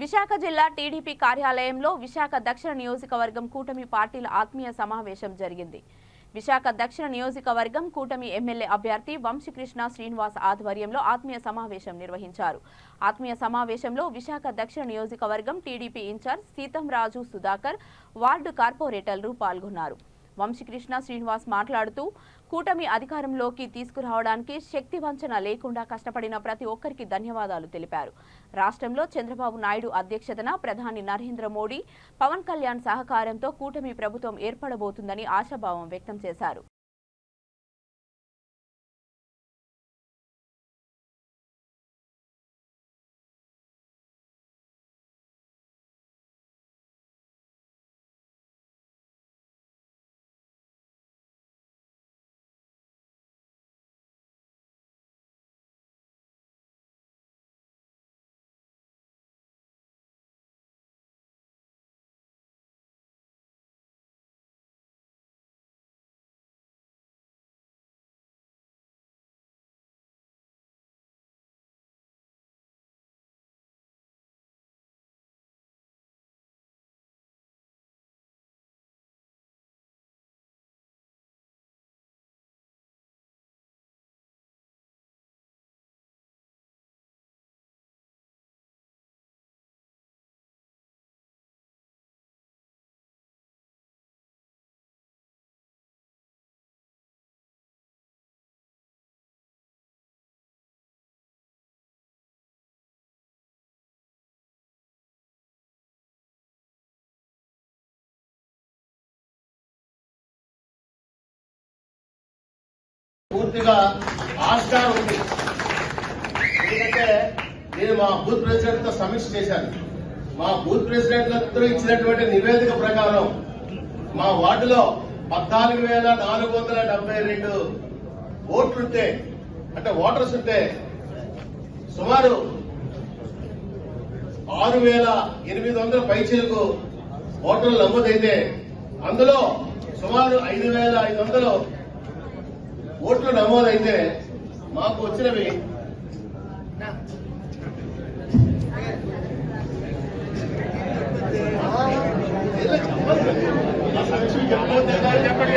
విశాఖ జిల్లా టీడీపీ కార్యాలయంలో విశాఖ దక్షిణ నియోజకవర్గం కూటమి పార్టీల ఆత్మీయ సమావేశం జరిగింది. విశాఖ దక్షిణ నియోజకవర్గం కూటమి ఎమ్మెల్యే అభ్యర్థి వంశీకృష్ణ శ్రీనివాస్ ఆధ్వర్యంలో ఆత్మీయ సమావేశం నిర్వహించారు. ఆత్మీయ సమావేశంలో విశాఖ దక్షిణ నియోజకవర్గం TDP incharge Seethamraju Sudhakar, ward కార్పొరేటర్లు పాల్గొన్నారు. వంశీకృష్ణ శ్రీనివాస్ మాట్లాడుతూ కూటమి అధికారంలోకి తీసుకురావడానికి శక్తి వంచన లేకుండా కష్టపడిన ప్రతి ఒక్కరికి ధన్యవాదాలు తెలిపారు. రాష్ట్రంలో చంద్రబాబు నాయుడు అధ్యక్షతన ప్రధాని నరేంద్ర మోడీ, పవన్ కళ్యాణ్ సహకారంతో కూటమి ప్రభుత్వం ఏర్పడబోతుందని ఆశాభావం వ్యక్తం చేశారు. పూర్తిగా ఆస్కారం ఉంది. ఎందుకంటే నేను మా బూత్ ప్రెసిడెంట్ తో సమీక్ష చేశాను. మా బూత్ ప్రెసిడెంట్లందరూ ఇచ్చినటువంటి నివేదిక ప్రకారం మా వార్డులో 14,472 ఓట్లుంటే, అంటే ఓటర్స్ ఉంటే, సుమారు 6,800 పైచీలకు ఓటర్లు నమోదైతే అందులో సుమారు 5,500 ఓట్లు నమోదైతే మాకు వచ్చినవి చెప్పండి.